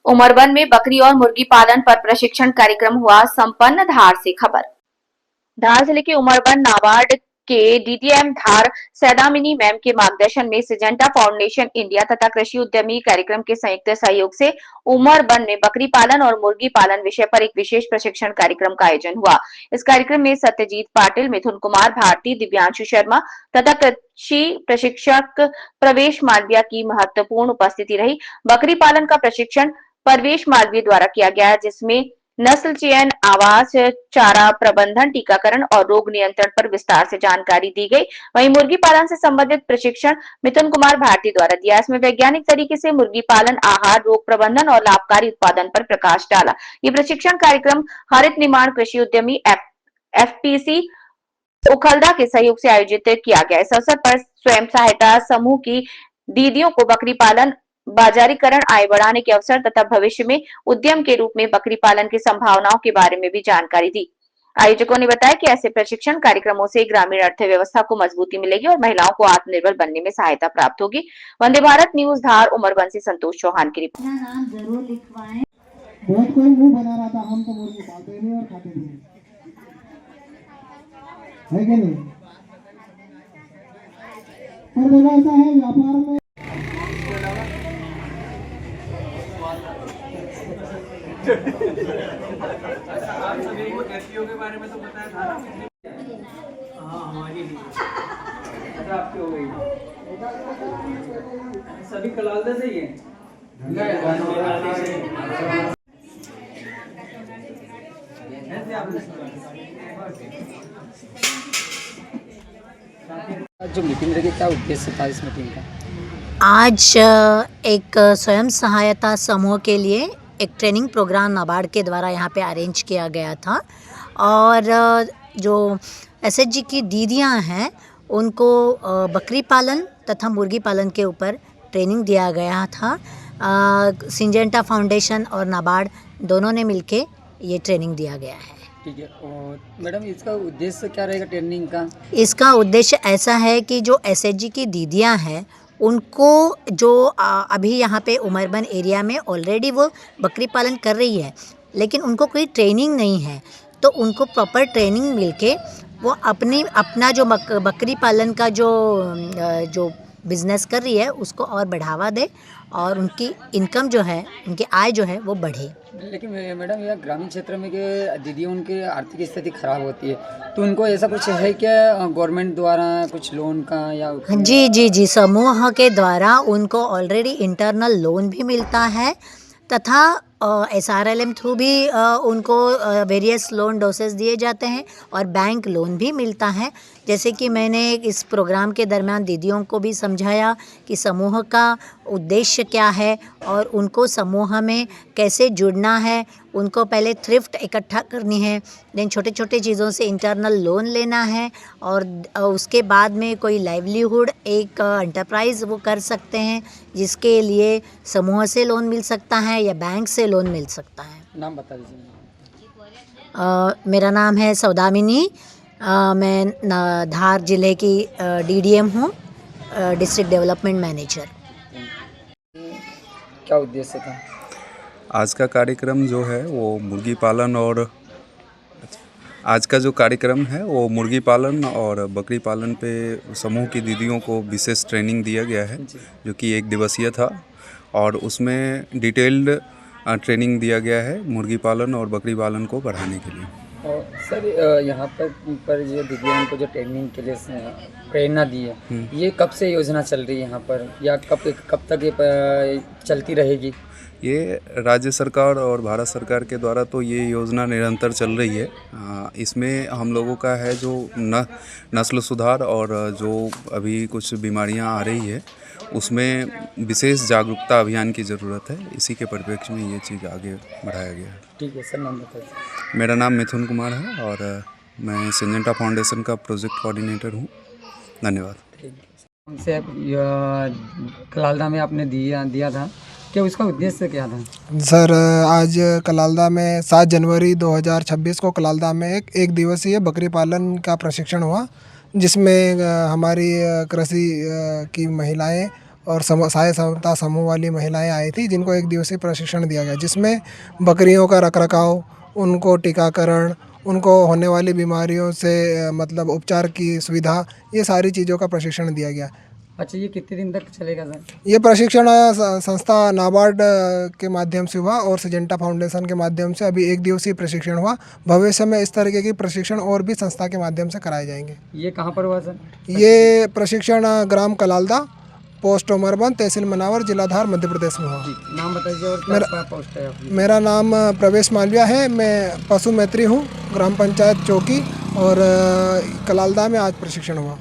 उमरबन में बकरी और मुर्गी पालन पर प्रशिक्षण कार्यक्रम हुआ संपन्न। धार से खबर। धार जिले के उमरबन नाबार्ड के डीडीएम धार सैदामिनी मैम के मार्गदर्शन में सिजेंटा फाउंडेशन इंडिया तथा कृषि उद्यमी कार्यक्रम के संयुक्त सहयोग से उमरबन में बकरी पालन और मुर्गी पालन विषय पर एक विशेष प्रशिक्षण कार्यक्रम का आयोजन हुआ। इस कार्यक्रम में सत्यजीत पाटिल, मिथुन कुमार भारती, दिव्यांशु शर्मा तथा कृषि प्रशिक्षक प्रवेश मालविया की महत्वपूर्ण उपस्थिति रही। बकरी पालन का प्रशिक्षण प्रवेश मालवीय द्वारा किया गया, जिसमें नस्ल चयन, आवास, चारा प्रबंधन, टीकाकरण और रोग नियंत्रण पर विस्तार से जानकारी दी गई। वहीं मुर्गी पालन से संबंधित प्रशिक्षण मिथुन कुमार भारती द्वारा दिया। इसमें वैज्ञानिक तरीके से मुर्गी पालन, आहार, रोग प्रबंधन और लाभकारी उत्पादन पर प्रकाश डाला। ये प्रशिक्षण कार्यक्रम हरित निर्माण कृषि उद्यमी एफपीसी उखलदा के सहयोग से आयोजित किया गया। इस अवसर पर स्वयं सहायता समूह की दीदियों को बकरी पालन, बाजारीकरण, आय बढ़ाने के अवसर तथा भविष्य में उद्यम के रूप में बकरी पालन की संभावनाओं के बारे में भी जानकारी दी। आयोजकों ने बताया कि ऐसे प्रशिक्षण कार्यक्रमों से ग्रामीण अर्थव्यवस्था को मजबूती मिलेगी और महिलाओं को आत्मनिर्भर बनने में सहायता प्राप्त होगी। वंदे भारत न्यूज धार, उमरबन से संतोष चौहान की रिपोर्ट। नाम जरूर लिखवाएं। बहुत कोई मुंह बना रहा था, हम तो मुर्गी पालते नहीं और खाते नहीं, है कि नहीं? पर देखो ऐसा है व्यापार में आप सभी को एफपीओ के बारे में तो बताया था ना? हाँ, हमारी आपकी हो गई। सभी कलालदा से ही है। जो मीटिंग रही, क्या उद्देश्य था इस मीटिंग का? आज एक स्वयं सहायता समूह के लिए एक ट्रेनिंग प्रोग्राम नाबार्ड के द्वारा यहाँ पे अरेंज किया गया था और जो एसएचजी की दीदियाँ हैं उनको बकरी पालन तथा मुर्गी पालन के ऊपर ट्रेनिंग दिया गया था। सिंजेंटा फाउंडेशन और नाबार्ड दोनों ने मिलके ये ट्रेनिंग दिया गया है। ठीक है। और मैडम, इसका उद्देश्य क्या रहेगा ट्रेनिंग का? इसका उद्देश्य ऐसा है कि जो एसएचजी की दीदियाँ हैं उनको जो अभी यहाँ पे उमरबन एरिया में ऑलरेडी वो बकरी पालन कर रही है, लेकिन उनको कोई ट्रेनिंग नहीं है, तो उनको प्रॉपर ट्रेनिंग मिलके वो अपना जो बकरी पालन का जो बिज़नेस कर रही है उसको और बढ़ावा दे और उनकी इनकम जो है, उनकी आय जो है वो बढ़े। लेकिन मैडम, यह ग्रामीण क्षेत्र में के दीदियों उनकी आर्थिक स्थिति खराब होती है, तो उनको ऐसा कुछ है क्या गवर्नमेंट द्वारा कुछ लोन का या? जी, समूह के द्वारा उनको ऑलरेडी इंटरनल लोन भी मिलता है तथा SRLM थ्रू भी उनको वेरियस लोन डोसेस दिए जाते हैं और बैंक लोन भी मिलता है। जैसे कि मैंने इस प्रोग्राम के दरमियान दीदियों को भी समझाया कि समूह का उद्देश्य क्या है और उनको समूह में कैसे जुड़ना है। उनको पहले थ्रिफ्ट इकट्ठा करनी है, देन छोटे छोटे चीज़ों से इंटरनल लोन लेना है और उसके बाद में कोई लाइवलीहुड एक एंटरप्राइज़ वो कर सकते हैं, जिसके लिए समूह से लोन मिल सकता है या बैंक से लोन मिल सकता है। नाम बता दीजिए। मेरा नाम है सौदामिनी। मैं धार जिले की DDM हूँ, डिस्ट्रिक्ट डेवलपमेंट मैनेजर। क्या उद्देश्य था आज का कार्यक्रम? जो है वो मुर्गी पालन और आज का जो कार्यक्रम है वो मुर्गी पालन और बकरी पालन पे समूह की दीदियों को विशेष ट्रेनिंग दिया गया है, जो कि 1 दिवसीय था और उसमें डिटेल्ड ट्रेनिंग दिया गया है मुर्गी पालन और बकरी पालन को बढ़ाने के लिए। और सर, यहाँ पर जो दीदियों को जो ट्रेनिंग के लिए प्रेरणा दी है, ये कब से योजना चल रही है यहाँ पर या कब तक ये चलती रहेगी? ये राज्य सरकार और भारत सरकार के द्वारा तो ये योजना निरंतर चल रही है। इसमें हम लोगों का है जो नस्ल सुधार और जो अभी कुछ बीमारियां आ रही है उसमें विशेष जागरूकता अभियान की ज़रूरत है। इसी के परिप्रेक्ष्य में ये चीज़ आगे बढ़ाया गया है। ठीक है सर, नाम बताइए। मेरा नाम मिथुन कुमार है और मैं सिंजेंटा फाउंडेशन का प्रोजेक्ट कोऑर्डिनेटर हूँ। धन्यवाद। हमसे कलालदा में आपने दिया था, क्या उसका उद्देश्य क्या था? सर, आज कलालदा में 7 जनवरी 2026 को कलालदा में एक दिवसीय बकरी पालन का प्रशिक्षण हुआ, जिसमें हमारी कृषि की महिलाएं और सहाय सहायता समूह वाली महिलाएं आई थी, जिनको एक दिवसीय प्रशिक्षण दिया गया, जिसमें बकरियों का रखरखाव, उनको टीकाकरण, उनको होने वाली बीमारियों से मतलब उपचार की सुविधा, ये सारी चीज़ों का प्रशिक्षण दिया गया। अच्छा, ये कितने दिन तक चलेगा सर? ये प्रशिक्षण संस्था नाबार्ड के माध्यम से हुआ और सिजेंटा फाउंडेशन के माध्यम से अभी एक दिवसीय प्रशिक्षण हुआ। भविष्य में इस तरीके की प्रशिक्षण और भी संस्था के माध्यम से कराए जाएंगे। ये कहाँ पर हुआ सर? ये प्रशिक्षण ग्राम कलालदा, पोस्ट उमरबंद, तहसील मनावर, जिला धार, मध्य प्रदेश में हुआ। नाम बताइए और क्या पोस्ट है आपकी? मेरा नाम प्रवेश मालविया है, मैं पशु मैत्री हूँ, ग्राम पंचायत चौकी, और कलालदा में आज प्रशिक्षण हुआ।